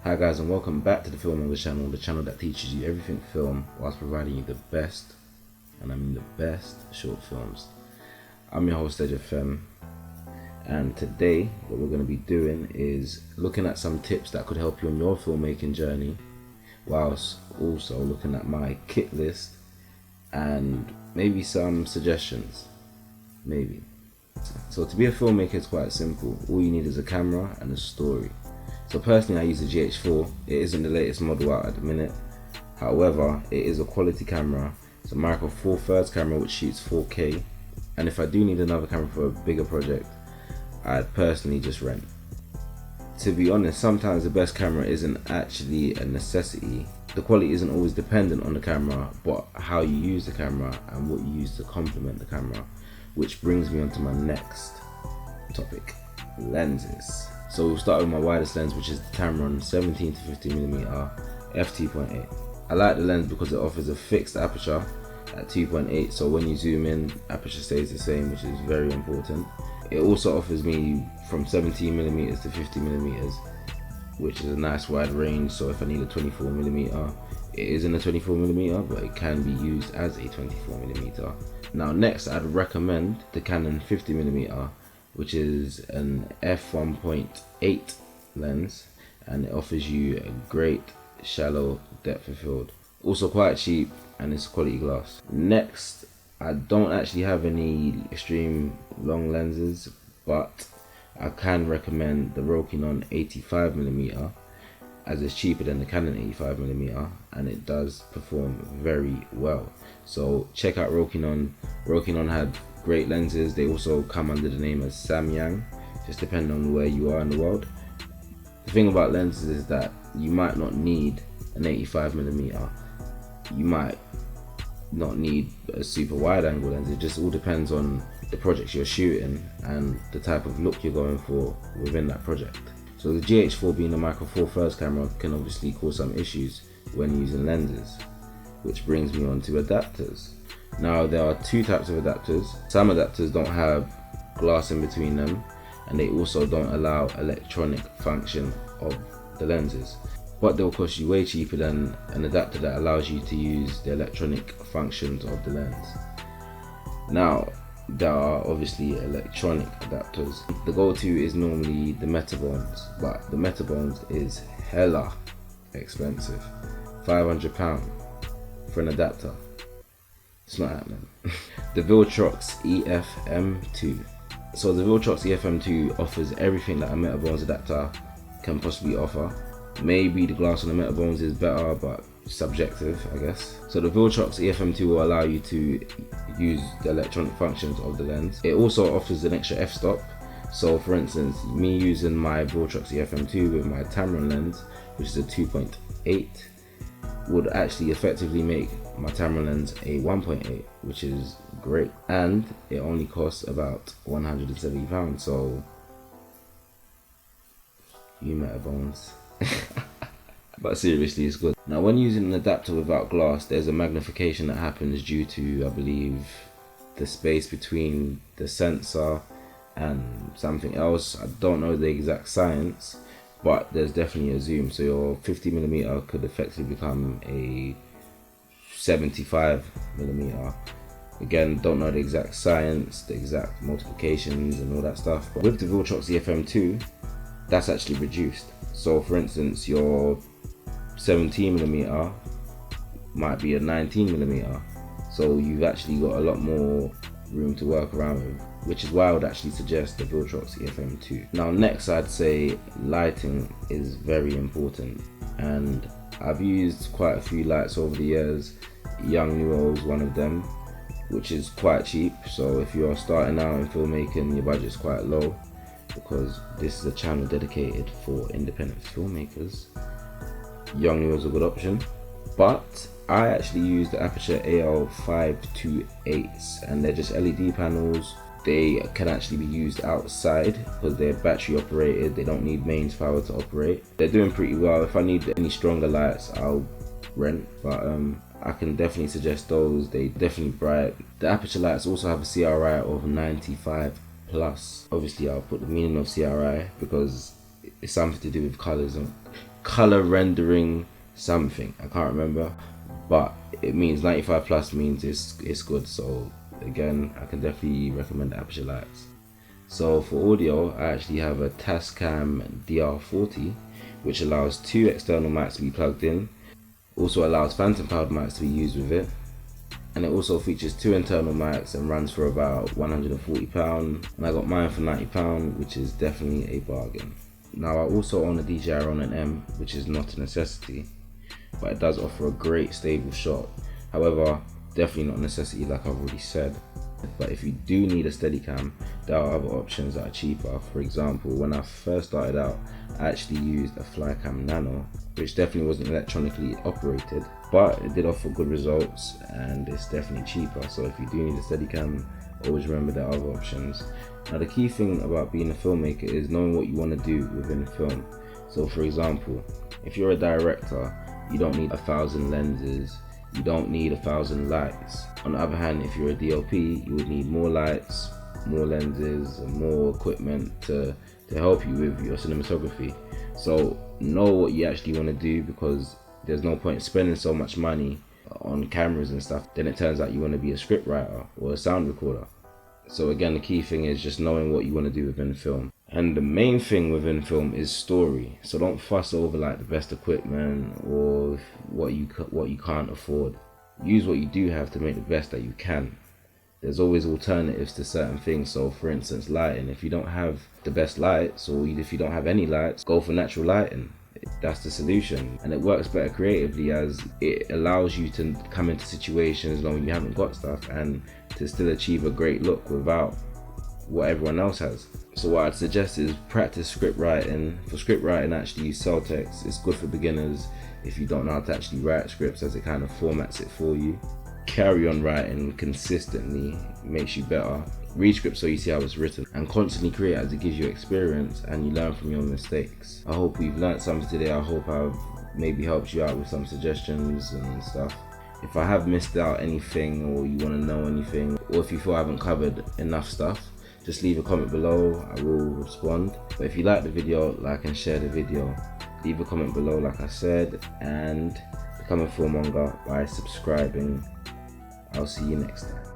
Hi guys, and welcome back to the Filmmaker channel, the channel that teaches you everything film whilst providing you the best, and I mean the best, short films. I'm your host EF M2, and today what we're going to be doing is looking at some tips that could help you on your filmmaking journey, whilst also looking at my kit list and maybe some suggestions, maybe. So to be a filmmaker, it's quite simple. All you need is a camera and a story. So personally, I use a GH4. It isn't the latest model out at the minute. However, it is a quality camera. It's a micro four thirds camera which shoots 4K. And if I do need another camera for a bigger project, I'd personally just rent. To be honest, sometimes the best camera isn't actually a necessity. The quality isn't always dependent on the camera, but how you use the camera and what you use to complement the camera. Which brings me on to my next topic, lenses. So we'll start with my widest lens, which is the Canon 17 to 50mm f2.8. I like the lens because it offers a fixed aperture at 2.8, so when you zoom in, aperture stays the same, which is very important. It also offers me from 17mm to 50mm, which is a nice wide range. So if I need a 24mm, it isn't a 24mm, but it can be used as a 24mm. Now next, I'd recommend the Canon 50mm, which is an f1.8 lens, and it offers you a great shallow depth of field. Also quite cheap, and it's quality glass. Next, I don't actually have any extreme long lenses, but I can recommend the Rokinon 85mm, as it's cheaper than the Canon 85mm, and it does perform very well. So check out Rokinon. Rokinon had great lenses. They also come under the name as Samyang, just depending on where you are in the world. The thing about lenses is that you might not need an 85mm. You might not need a super wide angle lens. It just all depends on the projects you're shooting and the type of look you're going for within that project. So the GH4 being a micro four thirds camera can obviously cause some issues when using lenses, which brings me on to adapters. Now there are two types of adapters. Some adapters don't have glass in between them, and they also don't allow electronic function of the lenses, but they'll cost you way cheaper than an adapter that allows you to use the electronic functions of the lens. Now there are obviously electronic adapters. The go-to is normally the Metabones, but the Metabones is hella expensive. £500 for an adapter. It's not happening. The Viltrox EF M2. So the Viltrox EF M2 offers everything that a Metabones adapter can possibly offer. Maybe the glass on the Metabones is better, but subjective, I guess. So the Viltrox EF M2 will allow you to use the electronic functions of the lens. It also offers an extra f-stop. So for instance, me using my Viltrox EF M2 with my Tamron lens, which is a 2.8, would actually effectively make my Tamron lens a 1.8, which is great, and it only costs about £170. So you Metabones. But seriously, it's good. Now when using an adapter without glass, there's a magnification that happens due to, I believe, the space between the sensor and something else. I don't know the exact science, but there's definitely a zoom. So your 50mm could effectively become a 75mm. Again, don't know the exact science, the exact multiplications and all that stuff. But with the Viltrox EF M2, that's actually reduced. So for instance, your 17mm might be a 19mm. So you've actually got a lot more room to work around with, which is why I would actually suggest the Viltrox EF M2. Now next, I'd say lighting is very important, and I've used quite a few lights over the years. Yongnuo is one of them, which is quite cheap. So if you're starting out in filmmaking, your budget's quite low, because this is a channel dedicated for independent filmmakers. Yongnuo is a good option, but I actually use the Aperture AL528s, and they're just LED panels. They can actually be used outside because they're battery operated. They don't need mains power to operate. They're doing pretty well. If I need any stronger lights, I'll rent, but I can definitely suggest those. They definitely bright. The Aperture lights also have a CRI of 95 plus. Obviously I'll put the meaning of CRI because it's something to do with colors, and color rendering something, I can't remember, but it means 95 plus means it's good. So again, I can definitely recommend Aperture Lights. So for audio, I actually have a Tascam DR40, which allows 2 external mics to be plugged in, also allows phantom powered mics to be used with it, and it also features 2 internal mics and runs for about £140, and I got mine for £90, which is definitely a bargain. Now I also own a DJI Ronin M, which is not a necessity, but it does offer a great stable shot. However, definitely not a necessity like I've already said. But if you do need a Steadicam, there are other options that are cheaper. For example, when I first started out, I actually used a Flycam Nano, which definitely wasn't electronically operated, but it did offer good results and it's definitely cheaper. So if you do need a Steadicam, always remember there are other options. Now the key thing about being a filmmaker is knowing what you want to do within a film. So for example, if you're a director, you don't need 1,000 lenses, you don't need 1,000 lights. On the other hand, if you're a DOP, you would need more lights, more lenses, and more equipment to help you with your cinematography. So know what you actually want to do, because there's no point spending so much money on cameras and stuff, then it turns out you want to be a script writer or a sound recorder. So again, the key thing is just knowing what you want to do within film. And the main thing within film is story. So don't fuss over like the best equipment or what you can't afford. Use what you do have to make the best that you can. There's always alternatives to certain things. So for instance, lighting. If you don't have the best lights, or if you don't have any lights, go for natural lighting. That's the solution, and it works better creatively as it allows you to come into situations when you haven't got stuff and to still achieve a great look without what everyone else has. So what I'd suggest is practice script writing. For script writing, actually use Celtex. It's good for beginners if you don't know how to actually write scripts, as it kind of formats it for you. Carry on writing consistently, makes you better. Read scripts so you see how it's written, and constantly create as it gives you experience and you learn from your mistakes. I hope we've learned something today. I hope I've maybe helped you out with some suggestions and stuff. If I have missed out anything, or you want to know anything, or if you feel I haven't covered enough stuff, just leave a comment below. I will respond. But if you like the video, like and share the video. Leave a comment below like I said, and become a filmmonger by subscribing. I'll see you next time.